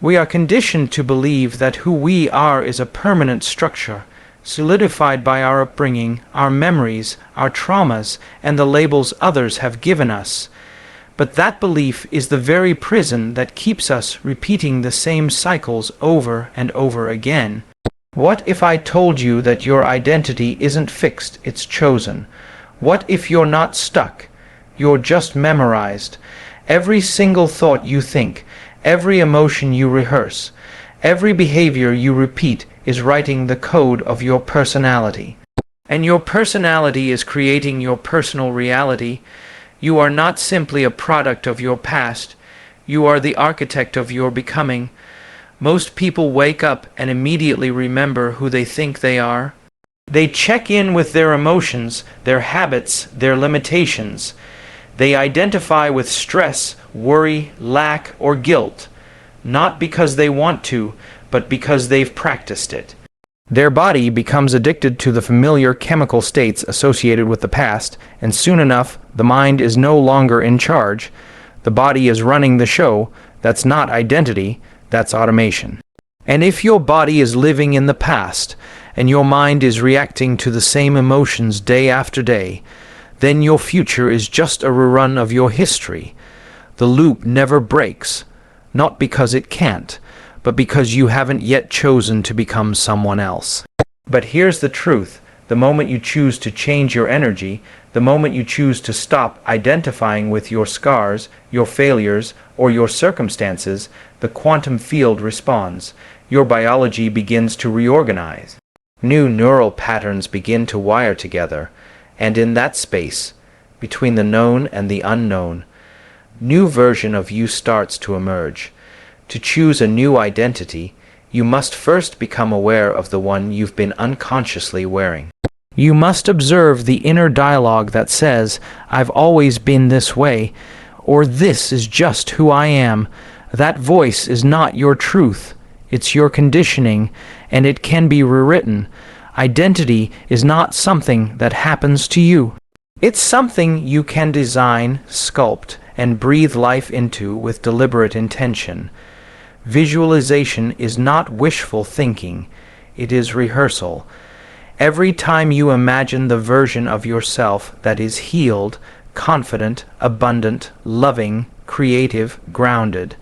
We are conditioned to believe that who we are is a permanent structure, solidified by our upbringing, our memories, our traumas, and the labels others have given us. But that belief is the very prison that keeps us repeating the same cycles over and over again. What if I told you that your identity isn't fixed, it's chosen? What if you're not stuck? You're just memorized. Every single thought you think, every emotion you rehearse, every behavior you repeat is writing the code of your personality. And your personality is creating your personal reality. You are not simply a product of your past. You are the architect of your becoming. Most people wake up and immediately remember who they think they are. They check in with their emotions, their habits, their limitations. They identify with stress, worry, lack, or guilt, not because they want to, but because they've practiced it. Their body becomes addicted to the familiar chemical states associated with the past, and soon enough, the mind is no longer in charge. The body is running the show. That's not identity, that's automation. And if your body is living in the past, and your mind is reacting to the same emotions day after day, then your future is just a rerun of your history. The loop never breaks, not because it can't, but because you haven't yet chosen to become someone else. But here's the truth. The moment you choose to change your energy, the moment you choose to stop identifying with your scars, your failures, or your circumstances, the quantum field responds. Your biology begins to reorganize. New neural patterns begin to wire together, and in that space, between the known and the unknown, new version of you starts to emerge. To choose a new identity, you must first become aware of the one you've been unconsciously wearing. You must observe the inner dialogue that says, "I've always been this way," or "This is just who I am." That voice is not your truth. It's your conditioning, and it can be rewritten. Identity is not something that happens to you. It's something you can design, sculpt, and breathe life into with deliberate intention. Visualization is not wishful thinking, it is rehearsal. Every time you imagine the version of yourself that is healed, confident, abundant, loving, creative, grounded,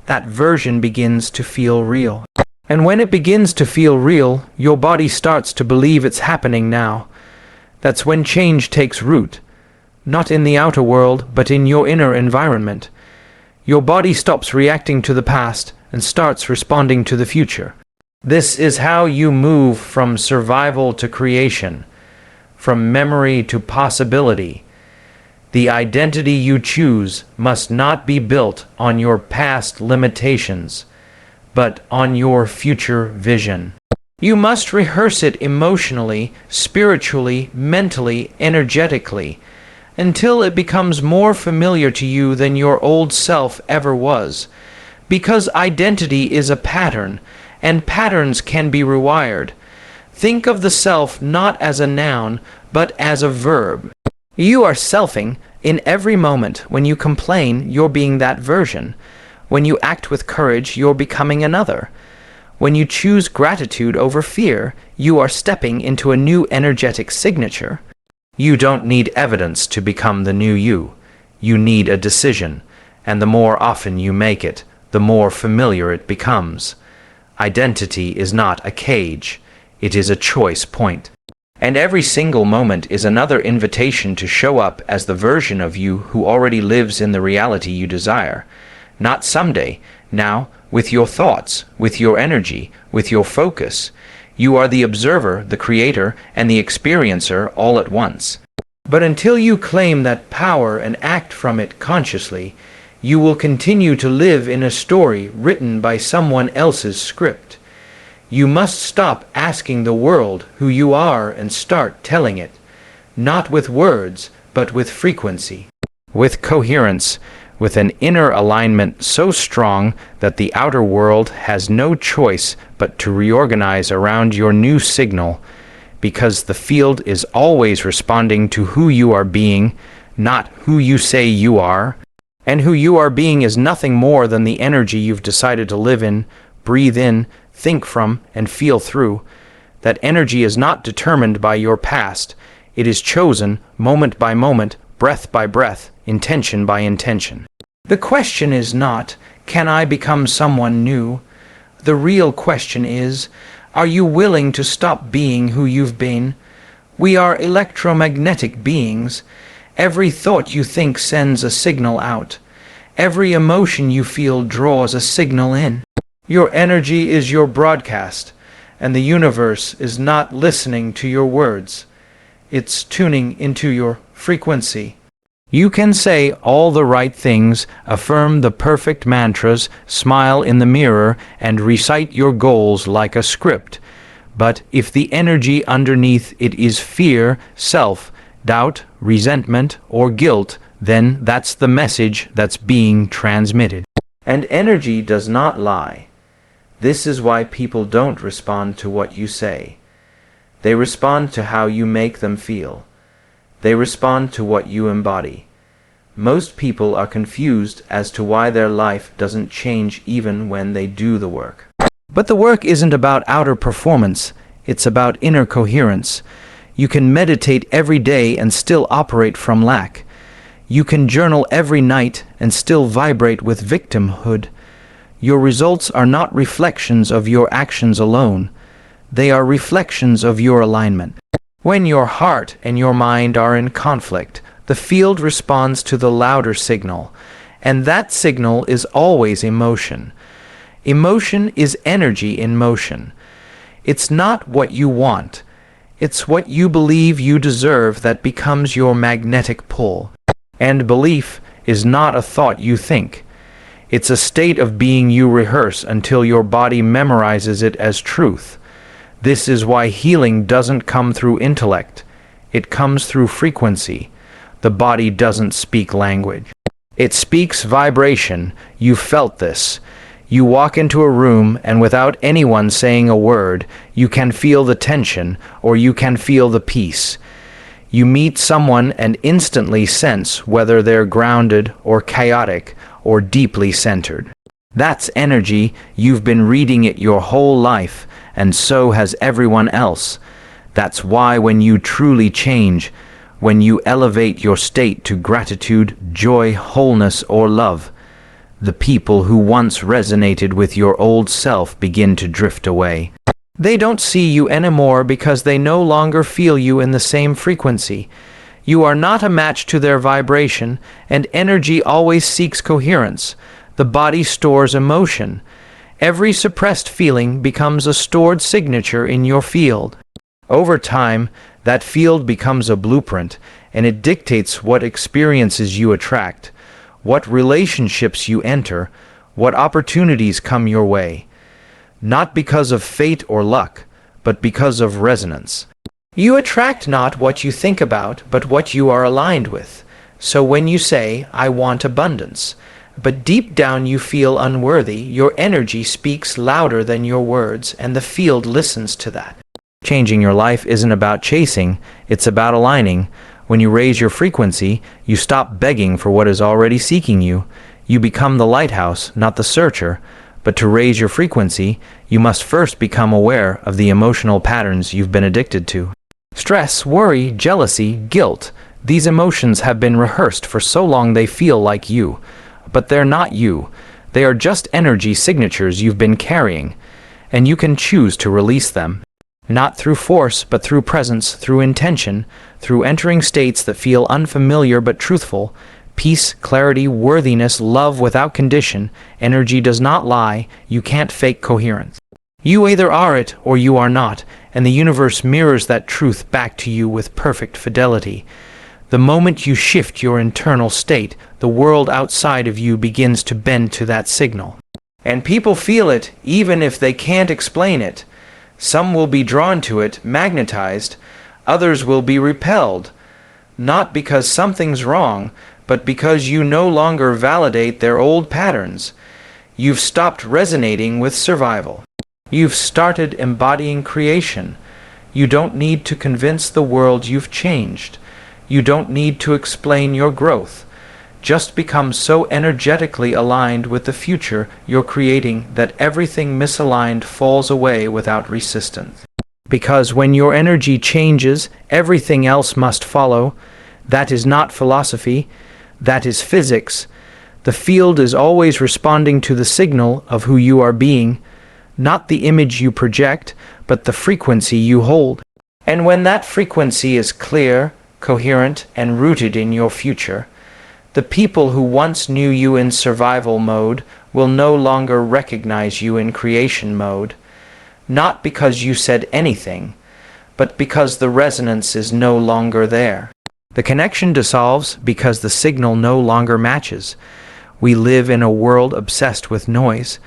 that version begins to feel real. And when it begins to feel real, your body starts to believe it's happening now. That's when change takes root, not in the outer world, but in your inner environment. Your body stops reacting to the past and starts responding to the future. This is how you move from survival to creation, from memory to possibility. The identity you choose must not be built on your past limitations, but on your future vision. You must rehearse it emotionally, spiritually, mentally, energetically, until it becomes more familiar to you than your old self ever was. Because identity is a pattern, and patterns can be rewired. Think of the self not as a noun, but as a verb. You are selfing in every moment. When you complain, you're being that version. When you act with courage, you're becoming another. When you choose gratitude over fear, you are stepping into a new energetic signature. You don't need evidence to become the new you. You need a decision, and the more often you make it, the more familiar it becomes. Identity is not a cage, it is a choice point. And every single moment is another invitation to show up as the version of you who already lives in the reality you desire. Not someday, now, with your thoughts, with your energy, with your focus. You are the observer, the creator, and the experiencer all at once. But until you claim that power and act from it consciously, you will continue to live in a story written by someone else's script. You must stop asking the world who you are and start telling it, not with words, but with frequency, with coherence, with an inner alignment so strong that the outer world has no choice but to reorganize around your new signal, because the field is always responding to who you are being, not who you say you are. And who you are being is nothing more than the energy you've decided to live in, breathe in, think from, and feel through. That energy is not determined by your past. It is chosen moment by moment, breath by breath, intention by intention. The question is not, can I become someone new? The real question is, are you willing to stop being who you've been? We are electromagnetic beings. Every thought you think sends a signal out. Every emotion you feel draws a signal in. Your energy is your broadcast, and the universe is not listening to your words. It's tuning into your frequency. You can say all the right things, affirm the perfect mantras, smile in the mirror, and recite your goals like a script. But if the energy underneath it is fear, self-doubt, resentment, or guilt, then that's the message that's being transmitted. And energy does not lie. This is why people don't respond to what you say. They respond to how you make them feel. They respond to what you embody. Most people are confused as to why their life doesn't change even when they do the work. But the work isn't about outer performance, it's about inner coherence. You can meditate every day and still operate from lack. You can journal every night and still vibrate with victimhood. Your results are not reflections of your actions alone. They are reflections of your alignment. When your heart and your mind are in conflict, the field responds to the louder signal, and that signal is always emotion. Emotion is energy in motion. It's not what you want. It's what you believe you deserve that becomes your magnetic pull. And belief is not a thought you think. It's a state of being you rehearse until your body memorizes it as truth. This is why healing doesn't come through intellect. It comes through frequency. The body doesn't speak language. It speaks vibration. You felt this. You walk into a room and without anyone saying a word, you can feel the tension or you can feel the peace. You meet someone and instantly sense whether they're grounded or chaotic or deeply centered. That's energy. You've been reading it your whole life, and so has everyone else. That's why when you truly change, when you elevate your state to gratitude, joy, wholeness, or love, the people who once resonated with your old self begin to drift away. They don't see you anymore because they no longer feel you in the same frequency. You are not a match to their vibration, and energy always seeks coherence. The body stores emotion. Every suppressed feeling becomes a stored signature in your field. Over time, that field becomes a blueprint, and it dictates what experiences you attract, what relationships you enter, what opportunities come your way. Not because of fate or luck, but because of resonance. You attract not what you think about, but what you are aligned with. So when you say, I want abundance, but deep down you feel unworthy, your energy speaks louder than your words, and the field listens to that. Changing your life isn't about chasing, it's about aligning. When you raise your frequency, you stop begging for what is already seeking you. You become the lighthouse, not the searcher. But to raise your frequency, you must first become aware of the emotional patterns you've been addicted to. Stress, worry, jealousy, guilt. These emotions have been rehearsed for so long they feel like you. But they're not you. They are just energy signatures you've been carrying. And you can choose to release them. Not through force, but through presence, through intention, through entering states that feel unfamiliar but truthful. Peace, clarity, worthiness, love without condition. Energy does not lie. You can't fake coherence. You either are it or you are not, and the universe mirrors that truth back to you with perfect fidelity. The moment you shift your internal state, the world outside of you begins to bend to that signal. And people feel it, even if they can't explain it. Some will be drawn to it, magnetized. Others will be repelled. Not because something's wrong, but because you no longer validate their old patterns. You've stopped resonating with survival. You've started embodying creation. You don't need to convince the world you've changed. You don't need to explain your growth. just become so energetically aligned with the future you're creating that everything misaligned falls away without resistance. Because when your energy changes, everything else must follow. That is not philosophy, that is physics. The field is always responding to the signal of who you are being, not the image you project, but the frequency you hold. And when that frequency is clear, coherent, and rooted in your future, the people who once knew you in survival mode will no longer recognize you in creation mode, not because you said anything, but because the resonance is no longer there. The connection dissolves because the signal no longer matches. We live in a world obsessed with noise,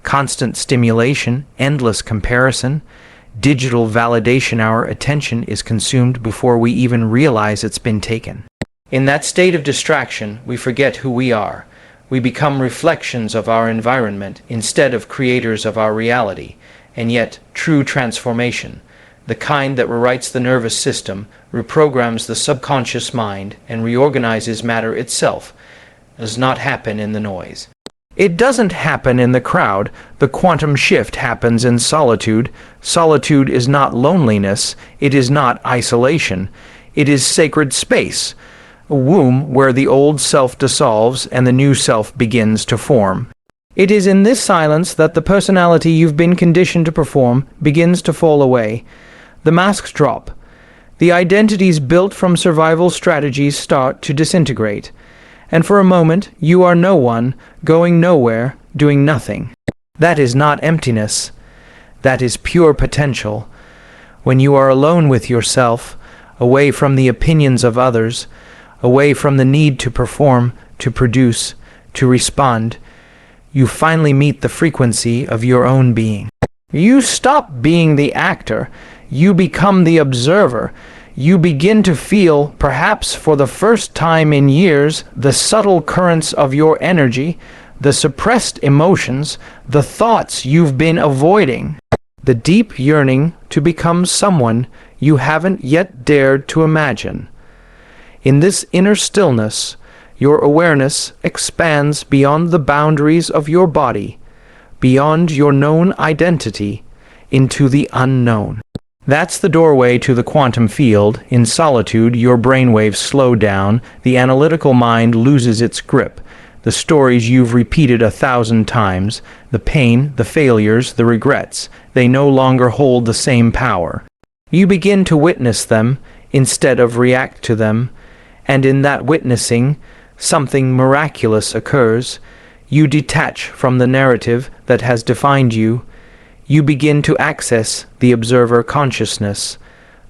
constant stimulation, endless comparison, digital validation. Our attention is consumed before we even realize it's been taken. In that state of distraction, we forget who we are. We become reflections of our environment instead of creators of our reality. And yet, true transformation, the kind that rewrites the nervous system, reprograms the subconscious mind, and reorganizes matter itself, does not happen in the noise. It doesn't happen in the crowd. The quantum shift happens in solitude. Solitude is not loneliness. It is not isolation. It is sacred space, a womb where the old self dissolves and the new self begins to form. It is in this silence that the personality you've been conditioned to perform begins to fall away. The masks drop. The identities built from survival strategies start to disintegrate. And for a moment, you are no one, going nowhere, doing nothing. That is not emptiness. That is pure potential. When you are alone with yourself, away from the opinions of others, away from the need to perform, to produce, to respond, you finally meet the frequency of your own being. You stop being the actor. You become the observer. You begin to feel, perhaps for the first time in years, the subtle currents of your energy, the suppressed emotions, the thoughts you've been avoiding, the deep yearning to become someone you haven't yet dared to imagine. In this inner stillness, your awareness expands beyond the boundaries of your body, beyond your known identity, into the unknown. That's the doorway to the quantum field. In solitude, your brainwaves slow down, the analytical mind loses its grip. The stories you've repeated 1,000 times, the pain, the failures, the regrets, they no longer hold the same power. You begin to witness them instead of react to them, and in that witnessing, something miraculous occurs. You detach from the narrative that has defined you. You begin to access the observer consciousness,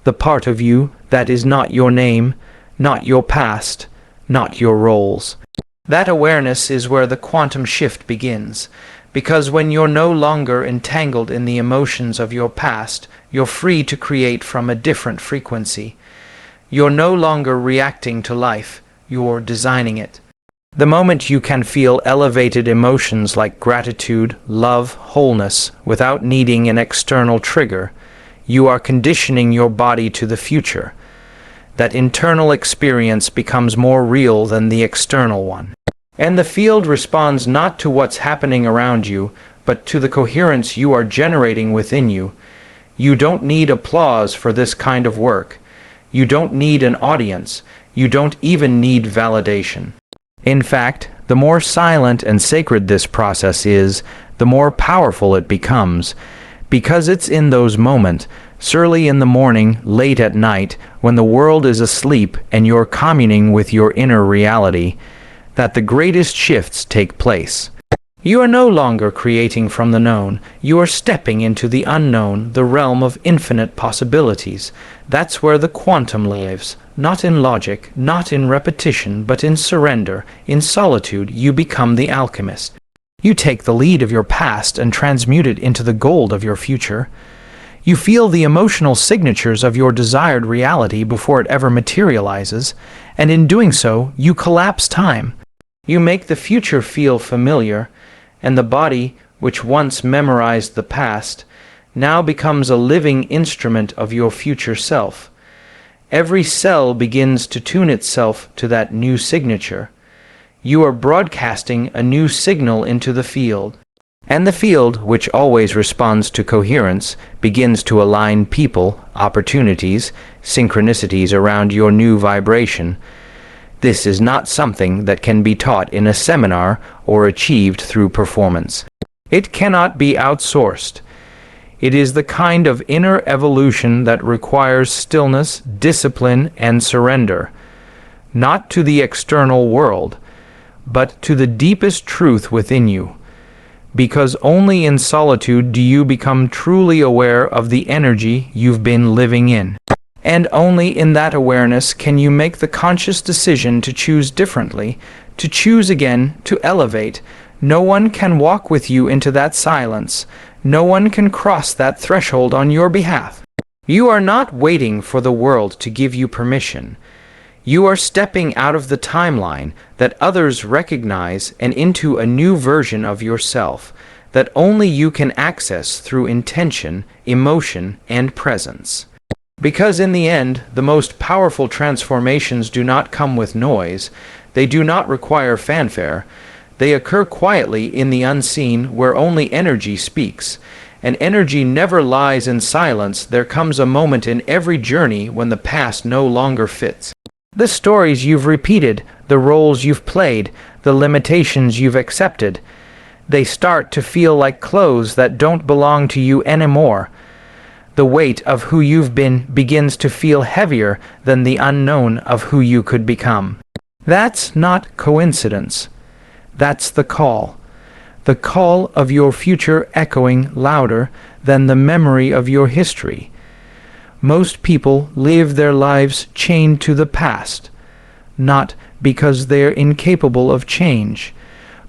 the part of you that is not your name, not your past, not your roles. That awareness is where the quantum shift begins, because when you're no longer entangled in the emotions of your past, you're free to create from a different frequency. You're no longer reacting to life, you're designing it. The moment you can feel elevated emotions like gratitude, love, wholeness, without needing an external trigger, you are conditioning your body to the future. That internal experience becomes more real than the external one. And the field responds not to what's happening around you, but to the coherence you are generating within you. You don't need applause for this kind of work. You don't need an audience. You don't even need validation. In fact, the more silent and sacred this process is, the more powerful it becomes, because it's in those moments, early in the morning, late at night, when the world is asleep and you're communing with your inner reality, that the greatest shifts take place. You are no longer creating from the known. You are stepping into the unknown, the realm of infinite possibilities. That's where the quantum lives. Not in logic, not in repetition, but in surrender. In solitude, you become the alchemist. You take the lead of your past and transmute it into the gold of your future. You feel the emotional signatures of your desired reality before it ever materializes, and in doing so, you collapse time. You make the future feel familiar, and the body, which once memorized the past, now becomes a living instrument of your future self. Every cell begins to tune itself to that new signature. You are broadcasting a new signal into the field. And the field, which always responds to coherence, begins to align people, opportunities, synchronicities around your new vibration. This is not something that can be taught in a seminar or achieved through performance. It cannot be outsourced. It is the kind of inner evolution that requires stillness, discipline, and surrender, not to the external world, but to the deepest truth within you. Because only in solitude do you become truly aware of the energy you've been living in. And only in that awareness can you make the conscious decision to choose differently, to choose again, to elevate. No one can walk with you into that silence. No one can cross that threshold on your behalf. You are not waiting for the world to give you permission. You are stepping out of the timeline that others recognize and into a new version of yourself that only you can access through intention, emotion, and presence. Because in the end, the most powerful transformations do not come with noise, they do not require fanfare, they occur quietly in the unseen where only energy speaks. And energy never lies in silence. There comes a moment in every journey when the past no longer fits. The stories you've repeated, the roles you've played, the limitations you've accepted, they start to feel like clothes that don't belong to you anymore. The weight of who you've been begins to feel heavier than the unknown of who you could become. That's not coincidence. That's the call of your future echoing louder than the memory of your history. Most people live their lives chained to the past, not because they're incapable of change,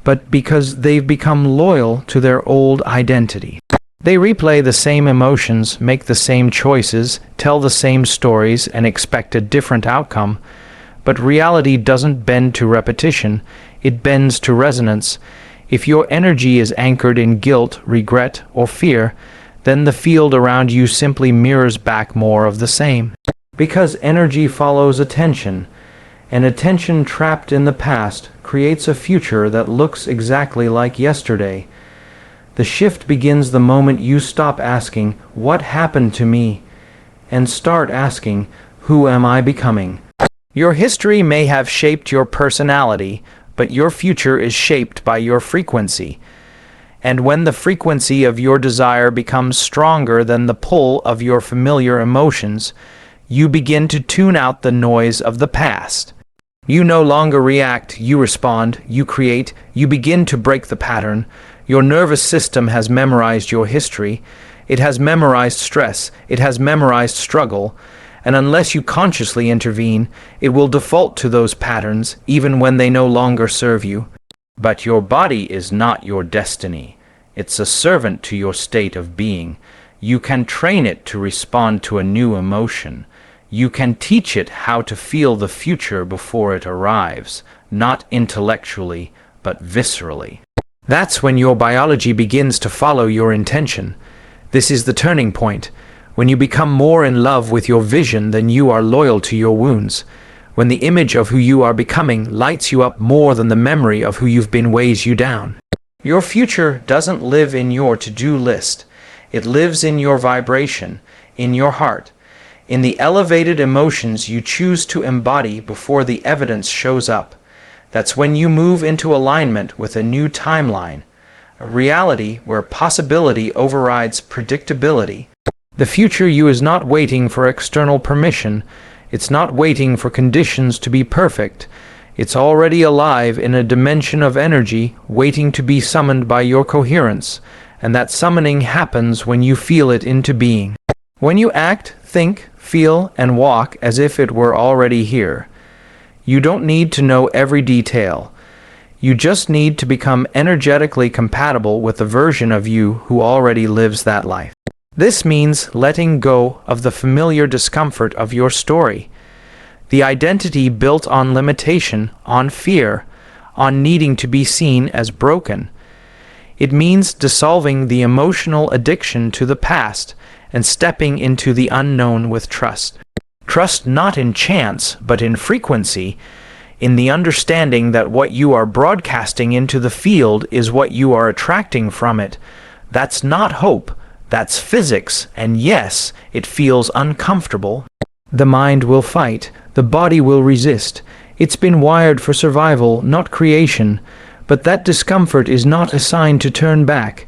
but because they've become loyal to their old identity. They replay the same emotions, make the same choices, tell the same stories, and expect a different outcome. But reality doesn't bend to repetition, it bends to resonance. If your energy is anchored in guilt, regret, or fear, then the field around you simply mirrors back more of the same. Because energy follows attention, and attention trapped in the past creates a future that looks exactly like yesterday. The shift begins the moment you stop asking, "What happened to me?" and start asking, "Who am I becoming?" Your history may have shaped your personality, but your future is shaped by your frequency. And when the frequency of your desire becomes stronger than the pull of your familiar emotions, you begin to tune out the noise of the past. You no longer react, you respond, you create, you begin to break the pattern. Your nervous system has memorized your history. It has memorized stress. It has memorized struggle. And unless you consciously intervene, it will default to those patterns even when they no longer serve you. But your body is not your destiny. It's a servant to your state of being. You can train it to respond to a new emotion. You can teach it how to feel the future before it arrives, not intellectually, but viscerally. That's when your biology begins to follow your intention. This is the turning point, when you become more in love with your vision than you are loyal to your wounds, when the image of who you are becoming lights you up more than the memory of who you've been weighs you down. Your future doesn't live in your to-do list. It lives in your vibration, in your heart, in the elevated emotions you choose to embody before the evidence shows up. That's when you move into alignment with a new timeline, a reality where possibility overrides predictability. The future you is not waiting for external permission. It's not waiting for conditions to be perfect. It's already alive in a dimension of energy waiting to be summoned by your coherence, and that summoning happens when you feel it into being. When you act, think, feel, and walk as if it were already here. You don't need to know every detail. You just need to become energetically compatible with the version of you who already lives that life. This means letting go of the familiar discomfort of your story, the identity built on limitation, on fear, on needing to be seen as broken. It means dissolving the emotional addiction to the past and stepping into the unknown with trust. Trust not in chance, but in frequency, in the understanding that what you are broadcasting into the field is what you are attracting from it. That's not hope, that's physics, and yes, it feels uncomfortable. The mind will fight, the body will resist. It's been wired for survival, not creation, but that discomfort is not a sign to turn back.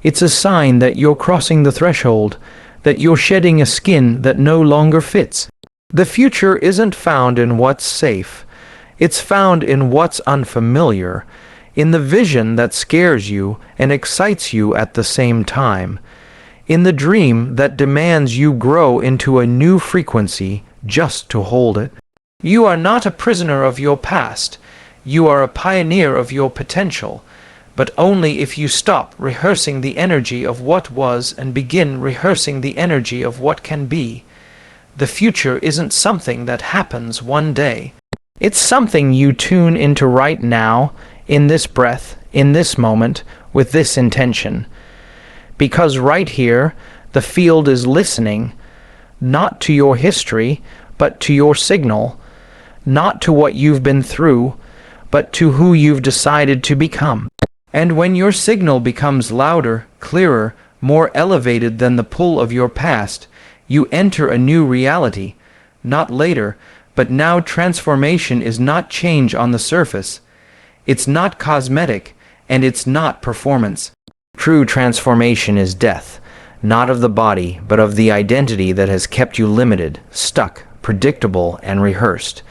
It's a sign that you're crossing the threshold, that you're shedding a skin that no longer fits. The future isn't found in what's safe. It's found in what's unfamiliar, in the vision that scares you and excites you at the same time, in the dream that demands you grow into a new frequency just to hold it. You are not a prisoner of your past. You are a pioneer of your potential, but only if you stop rehearsing the energy of what was and begin rehearsing the energy of what can be. The future isn't something that happens one day. It's something you tune into right now, in this breath, in this moment, with this intention. Because right here, the field is listening, not to your history, but to your signal, not to what you've been through, but to who you've decided to become. And when your signal becomes louder, clearer, more elevated than the pull of your past, you enter a new reality, not later, but now. Transformation is not change on the surface. It's not cosmetic, and it's not performance. True transformation is death, not of the body, but of the identity that has kept you limited, stuck, predictable, and rehearsed.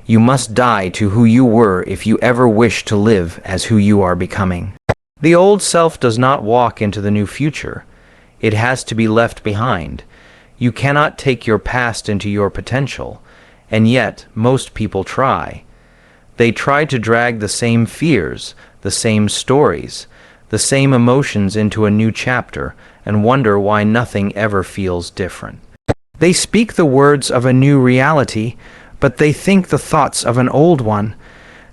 You must die to who you were if you ever wish to live as who you are becoming. The old self does not walk into the new future. It has to be left behind. You cannot take your past into your potential, and yet most people try. They try to drag the same fears, the same stories, the same emotions into a new chapter, and wonder why nothing ever feels different. They speak the words of a new reality, but they think the thoughts of an old one.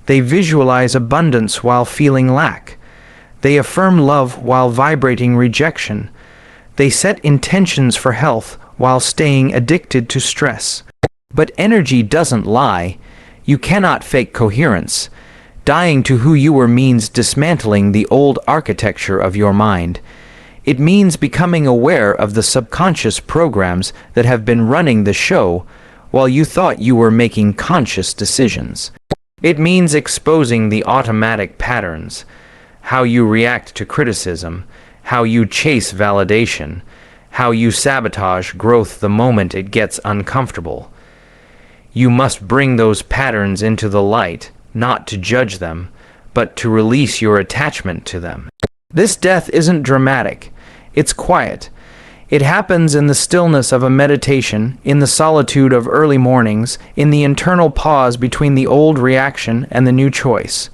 They visualize abundance while feeling lack. They affirm love while vibrating rejection. They set intentions for health while staying addicted to stress. But energy doesn't lie. You cannot fake coherence. Dying to who you were means dismantling the old architecture of your mind. It means becoming aware of the subconscious programs that have been running the show while you thought you were making conscious decisions. It means exposing the automatic patterns, how you react to criticism, how you chase validation, how you sabotage growth the moment it gets uncomfortable. You must bring those patterns into the light, not to judge them, but to release your attachment to them. This death isn't dramatic. It's quiet. It happens in the stillness of a meditation, in the solitude of early mornings, in the internal pause between the old reaction and the new choice.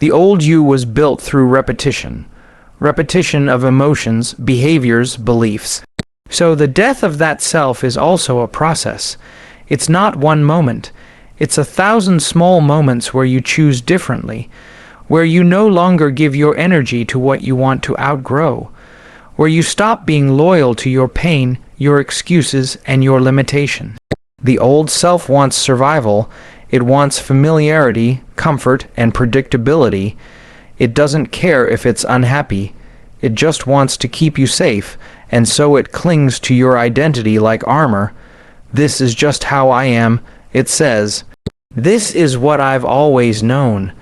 The old you was built through repetition of emotions, behaviors, beliefs. So the death of that self is also a process. It's not one moment. It's 1,000 small moments where you choose differently, where you no longer give your energy to what you want to outgrow, where you stop being loyal to your pain, your excuses, and your limitation. The old self wants survival. It wants familiarity, comfort, and predictability. It doesn't care if it's unhappy. It just wants to keep you safe, and so it clings to your identity like armor. This is just how I am, it says. This is what I've always known.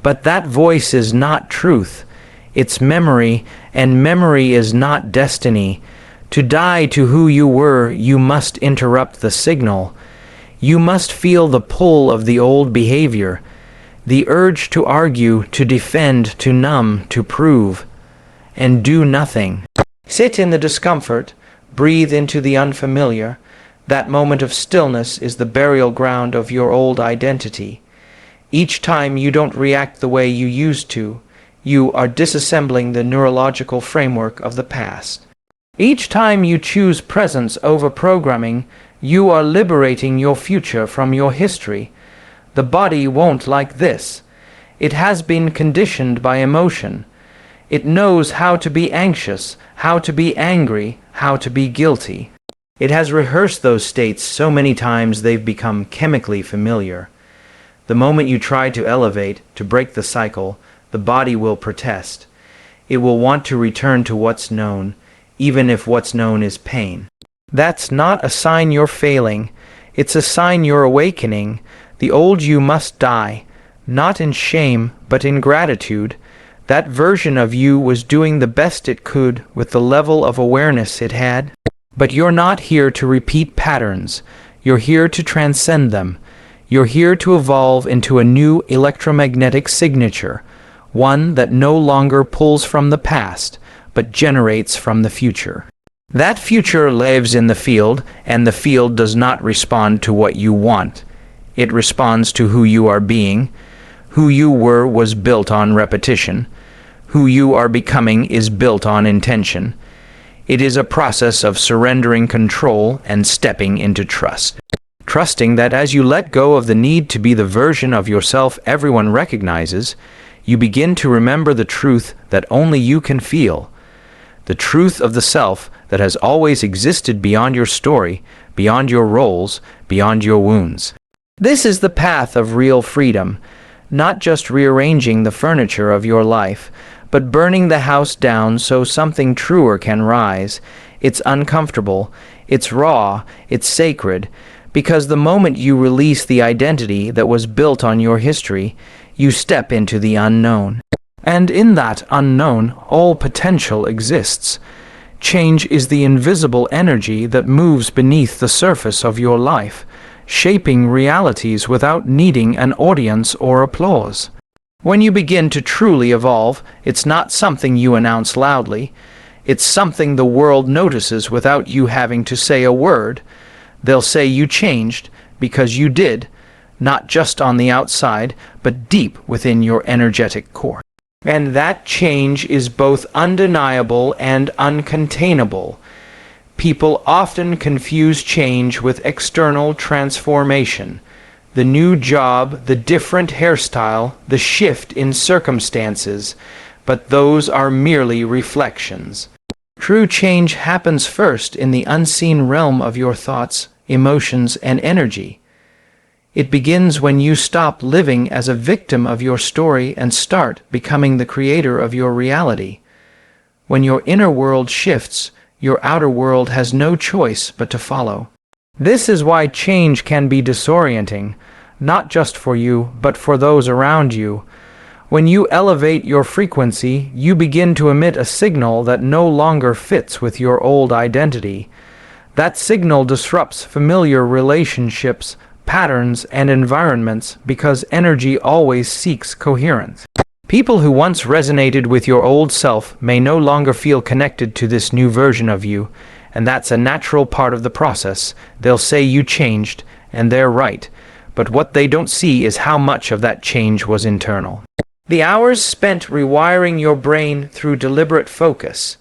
But that voice is not truth. It's memory, and memory is not destiny. To die to who you were, you must interrupt the signal. You must feel the pull of the old behavior, the urge to argue, to defend, to numb, to prove, and do nothing. Sit in the discomfort, breathe into the unfamiliar. That moment of stillness is the burial ground of your old identity. Each time you don't react the way you used to, you are disassembling the neurological framework of the past. Each time you choose presence over programming, you are liberating your future from your history. The body won't like this. It has been conditioned by emotion. It knows how to be anxious, how to be angry, how to be guilty. It has rehearsed those states so many times they've become chemically familiar. The moment you try to elevate, to break the cycle, the body will protest. It will want to return to what's known, even if what's known is pain. That's not a sign you're failing. It's a sign you're awakening. The old you must die, not in shame, but in gratitude. That version of you was doing the best it could with the level of awareness it had. But you're not here to repeat patterns. You're here to transcend them. You're here to evolve into a new electromagnetic signature, one that no longer pulls from the past, but generates from the future. That future lives in the field, and the field does not respond to what you want. It responds to who you are being. Who you were was built on repetition. Who you are becoming is built on intention. It is a process of surrendering control and stepping into trust. Trusting that as you let go of the need to be the version of yourself everyone recognizes, you begin to remember the truth that only you can feel. The truth of the self that has always existed beyond your story, beyond your roles, beyond your wounds. This is the path of real freedom, not just rearranging the furniture of your life, but burning the house down so something truer can rise. It's uncomfortable, it's raw, it's sacred, because the moment you release the identity that was built on your history, you step into the unknown. And in that unknown, all potential exists. Change is the invisible energy that moves beneath the surface of your life, shaping realities without needing an audience or applause. When you begin to truly evolve, it's not something you announce loudly. It's something the world notices without you having to say a word. They'll say you changed because you did, not just on the outside, but deep within your energetic core. And that change is both undeniable and uncontainable. People often confuse change with external transformation. The new job, the different hairstyle, the shift in circumstances, but those are merely reflections. True change happens first in the unseen realm of your thoughts, emotions, and energy. It begins when you stop living as a victim of your story and start becoming the creator of your reality. When your inner world shifts, your outer world has no choice but to follow. This is why change can be disorienting, not just for you, but for those around you. When you elevate your frequency, you begin to emit a signal that no longer fits with your old identity. That signal disrupts familiar relationships, patterns, and environments because energy always seeks coherence. People who once resonated with your old self may no longer feel connected to this new version of you, and that's a natural part of the process. They'll say you changed, and they're right, but what they don't see is how much of that change was internal. The hours spent rewiring your brain through deliberate focus,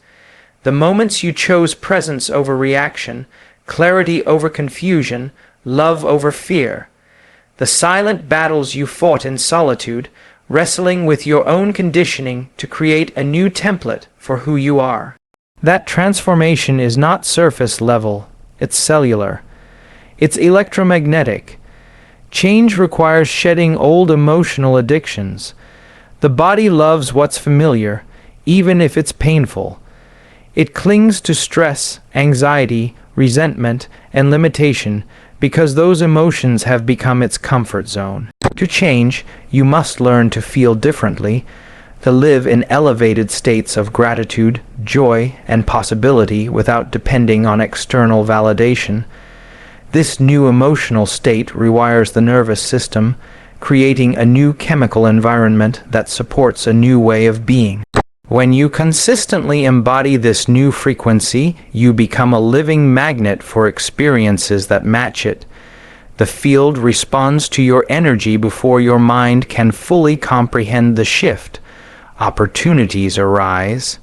the moments you chose presence over reaction, clarity over confusion, love over fear, the silent battles you fought in solitude, wrestling with your own conditioning to create a new template for who you are. That transformation is not surface level, it's cellular. It's electromagnetic. Change requires shedding old emotional addictions. The body loves what's familiar, even if it's painful. It clings to stress, anxiety, resentment, and limitation because those emotions have become its comfort zone. To change, you must learn to feel differently, to live in elevated states of gratitude, joy, and possibility without depending on external validation. This new emotional state rewires the nervous system, creating a new chemical environment that supports a new way of being. When you consistently embody this new frequency, you become a living magnet for experiences that match it. The field responds to your energy before your mind can fully comprehend the shift. Opportunities arise.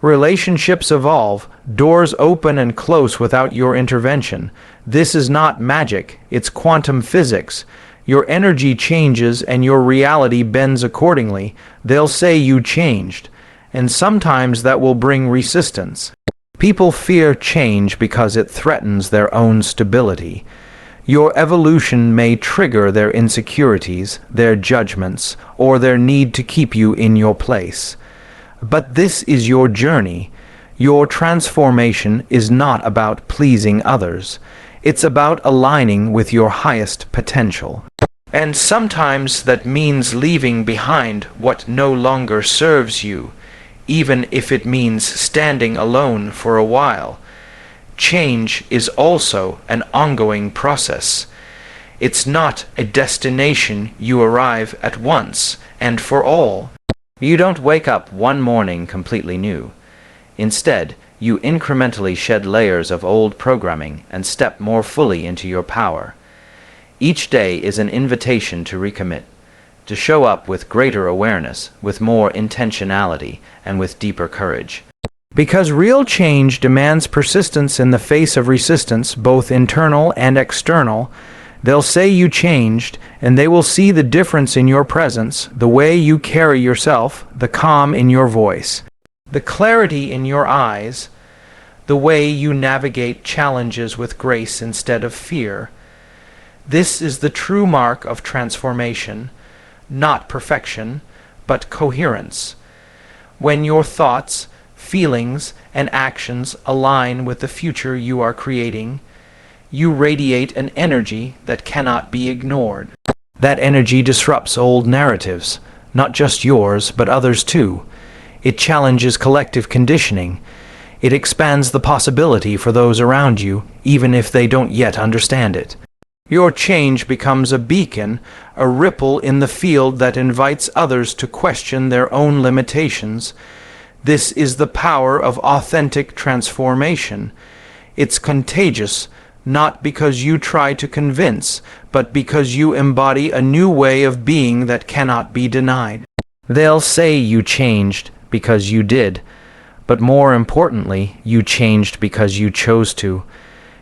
Relationships evolve. Doors open and close without your intervention. This is not magic, it's quantum physics. Your energy changes and your reality bends accordingly. They'll say you changed, and sometimes that will bring resistance. People fear change because it threatens their own stability. Your evolution may trigger their insecurities, their judgments, or their need to keep you in your place. But this is your journey. Your transformation is not about pleasing others. It's about aligning with your highest potential. And sometimes that means leaving behind what no longer serves you, even if it means standing alone for a while. Change is also an ongoing process. It's not a destination you arrive at once and for all. You don't wake up one morning completely new. Instead, you incrementally shed layers of old programming and step more fully into your power. Each day is an invitation to recommit, to show up with greater awareness, with more intentionality, and with deeper courage. Because real change demands persistence in the face of resistance, both internal and external, they'll say you changed, and they will see the difference in your presence, the way you carry yourself, the calm in your voice, the clarity in your eyes, the way you navigate challenges with grace instead of fear. This is the true mark of transformation, not perfection, but coherence. When your thoughts, feelings, and actions align with the future you are creating, you radiate an energy that cannot be ignored. That energy disrupts old narratives, not just yours, but others too. It challenges collective conditioning. It expands the possibility for those around you, even if they don't yet understand it. Your change becomes a beacon, a ripple in the field that invites others to question their own limitations. This is the power of authentic transformation. It's contagious, not because you try to convince, but because you embody a new way of being that cannot be denied. They'll say you changed because you did, but more importantly, you changed because you chose to.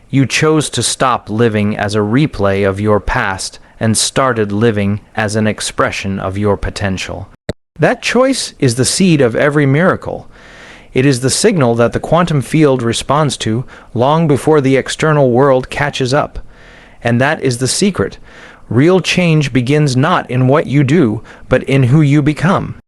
You chose to stop living as a replay of your past and started living as an expression of your potential. That choice is the seed of every miracle. It is the signal that the quantum field responds to long before the external world catches up. And that is the secret. Real change begins not in what you do, but in who you become.